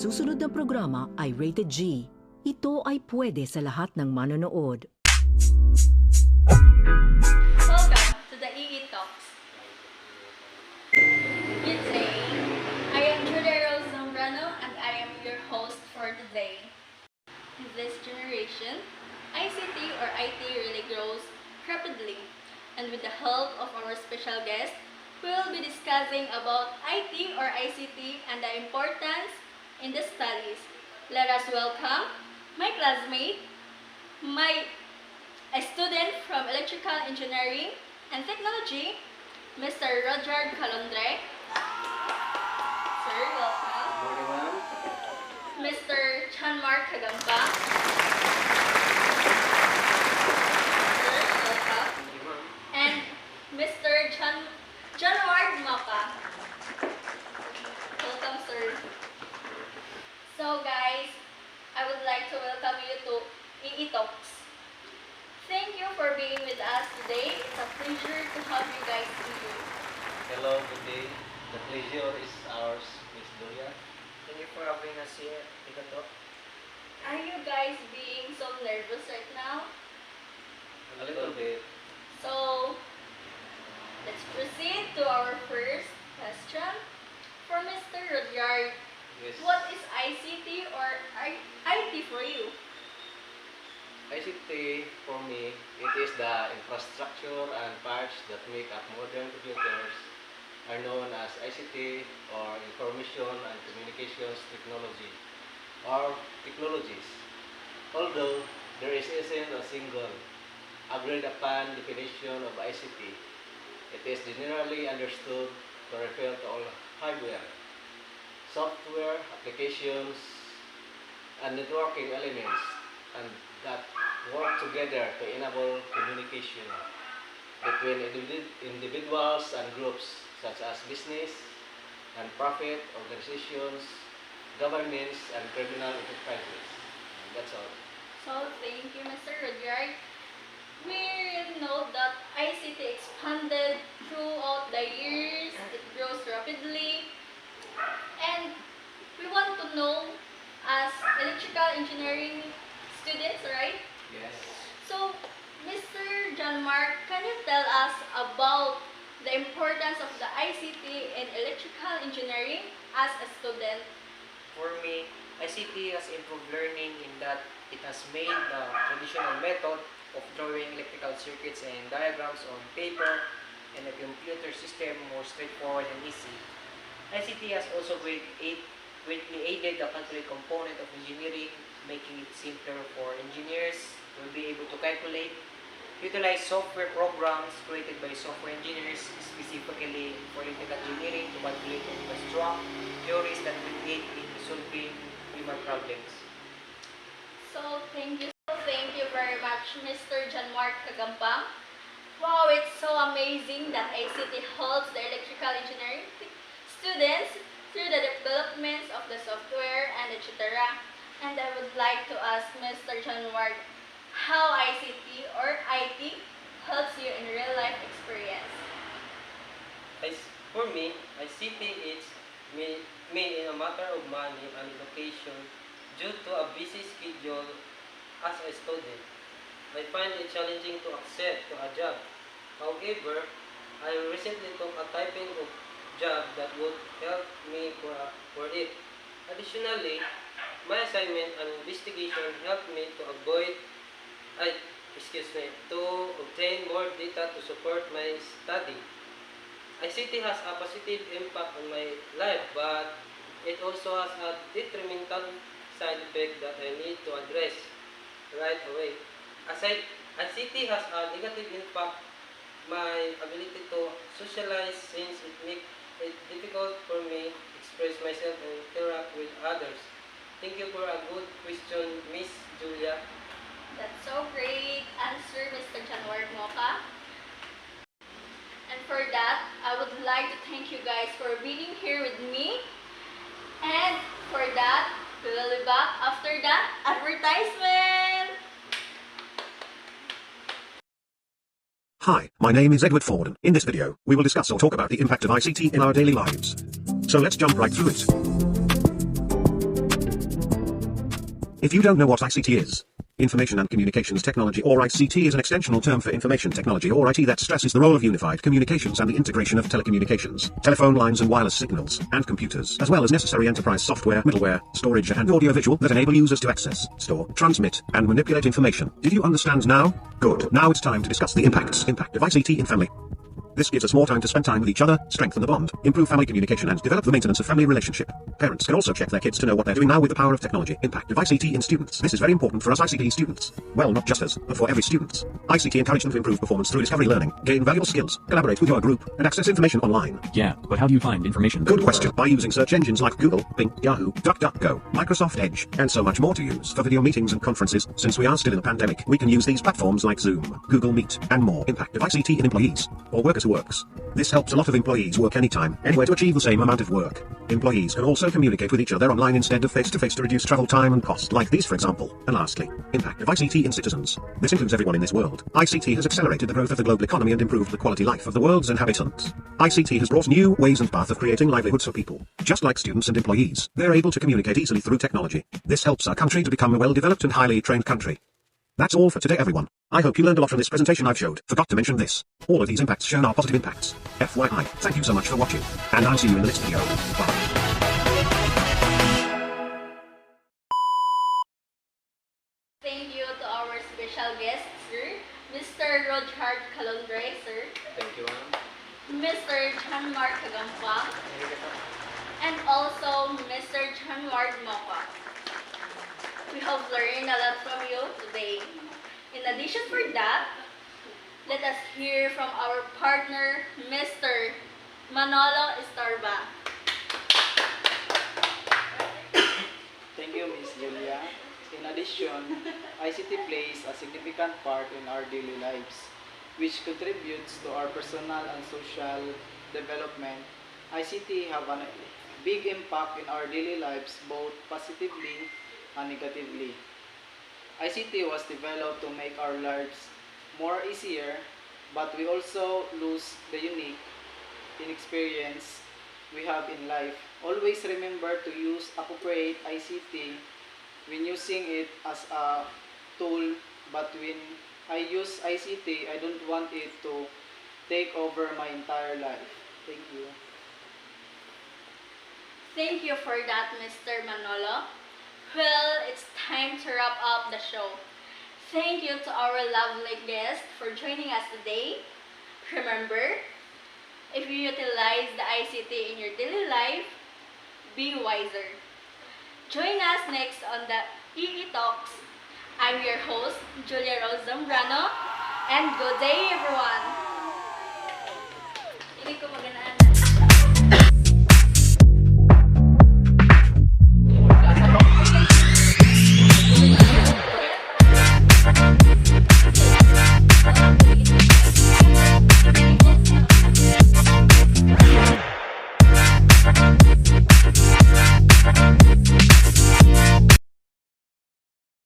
Susunod na programa ay rated G. Ito ay pwede sa lahat ng manonood. Welcome to the EE Talks. Good day. I am Julia Rose Zambrano and I am your host for today. In this generation, ICT or IT really grows rapidly, and with the help of our special guest, we will be discussing about IT or ICT and the importance in the studies. Let us welcome my classmate, a student from Electrical Engineering and Technology, Mr. Roger Calondre. Sir, welcome. Good morning, ma'am. Mr. Chanmar Kagampa. Sir, welcome. Thank you, ma'am. And Mr. Janward Mapa. Welcome, sir. So, guys, I would like to welcome you to EE Talks. Thank you for being with us today. It's a pleasure to have you guys here. Hello, good day. The pleasure is ours, Miss Julia. Thank you for having us here, Tikato. Are you guys being so nervous right now? A little bit. So, let's proceed to our first question. For Mr. Rudyard, Yes. what is ICT or IT for you? ICT, for me, it is the infrastructure and parts that make up modern computers are known as ICT or Information and Communications Technology or technologies. Although there isn't a single agreed upon definition of ICT, it is generally understood to refer to all hardware, software, applications, and networking elements and that work together to enable communication between individuals and groups such as business and profit organizations, governments, and criminal enterprises. That's all. So, thank you, Mr. Rudyard. We really know that ICT expanded throughout the years. It grows rapidly. And we want to know, as electrical engineering students, right? Yes. So, Mr. John Mark, can you tell us about the importance of the ICT in electrical engineering as a student? For me, ICT has improved learning in that it has made the traditional method of drawing electrical circuits and diagrams on paper and a computer system more straightforward and easy. ICT has also greatly aided the country component of engineering, making it simpler for engineers to be able to calculate, utilize software programs created by software engineers specifically for electrical engineering to calculate and construct theories that will aid in solving human problems. So, thank you very much, Mr. John Mark Kagampang. Wow, it's so amazing that ICT helps the electrical engineering students through the developments of the software and etc. And I would like to ask Mr. John Ward how ICT or IT helps you in real life experience. For me, ICT is made in a matter of money and location due to a busy schedule as a student. I find it challenging to accept to a job. However, I recently took a typing job that would help me for it. Additionally, my assignment and investigation helped me to obtain more data to support my study. ICT has a positive impact on my life, but it also has a detrimental side effect that I need to address right away. Aside, ICT has a negative impact my ability to socialize since it makes it difficult for me to express myself and interact with others. Thank you for a good question, Miss Julia. That's so great answer, Mr. Janwar Moka. And for that, I would like to thank you guys for being here with me. And for that, we will be back after the advertisement. Hi, my name is Edward Ford. In this video, we will discuss or talk about the impact of ICT in our daily lives. So let's jump right through it. If you don't know what ICT is, Information and Communications Technology, or ICT, is an extensional term for Information Technology, or IT, that stresses the role of unified communications and the integration of telecommunications, telephone lines and wireless signals, and computers, as well as necessary enterprise software, middleware, storage and audiovisual that enable users to access, store, transmit, and manipulate information. Did you understand now? Good. Now it's time to discuss the impact of ICT in family. This gives us more time to spend time with each other, strengthen the bond, improve family communication, and develop the maintenance of family relationship. Parents can also check their kids to know what they're doing now with the power of technology. Impact of ICT in students. This is very important for us ICT students. Well, not just us, but for every student. ICT encourage them to improve performance through discovery learning, gain valuable skills, collaborate with your group, and access information online. Yeah, but how do you find information? Good question. By using search engines like Google, Bing, Yahoo, DuckDuckGo, Microsoft Edge, and so much more to use for video meetings and conferences. Since we are still in a pandemic, we can use these platforms like Zoom, Google Meet, and more. Impact of ICT in employees, or workers who works. This helps a lot of employees work anytime, anywhere to achieve the same amount of work. Employees can also communicate with each other online instead of face-to-face to reduce travel time and cost, like these for example. And lastly, impact of ICT in citizens. This includes everyone in this world. ICT has accelerated the growth of the global economy and improved the quality life of the world's inhabitants. ICT has brought new ways and paths of creating livelihoods for people. Just like students and employees, they're able to communicate easily through technology. This helps our country to become a well-developed and highly trained country. That's all for today, everyone. I hope you learned a lot from this presentation I've showed. Forgot to mention this. All of these impacts shown are positive impacts. FYI, thank you so much for watching. And I'll see you in the next video. Bye. Thank you to our special guest, sir, Mr. Roger Calondre, sir, Thank you, ma'am. Mr. John Mark Kagampang, and also Mr. John Mark Moka. We have learned a lot from you today. In addition for that, let us hear from our partner, Mr. Manolo Estarba. Thank you, Ms. Julia. In addition, ICT plays a significant part in our daily lives, which contributes to our personal and social development. ICT have a big impact in our daily lives, both positively and negatively. ICT was developed to make our lives more easier, but we also lose the unique inexperience we have in life. Always remember to use appropriate ICT when using it as a tool, but when I use ICT, I don't want it to take over my entire life. Thank you. Thank you for that, Mr. Manolo. Well, it's time to wrap up the show. Thank you to our lovely guest for joining us today. Remember, if you utilize the ICT in your daily life, be wiser. Join us next on the EE Talks. I'm your host, Julia Rose Zambrano, and good day, everyone!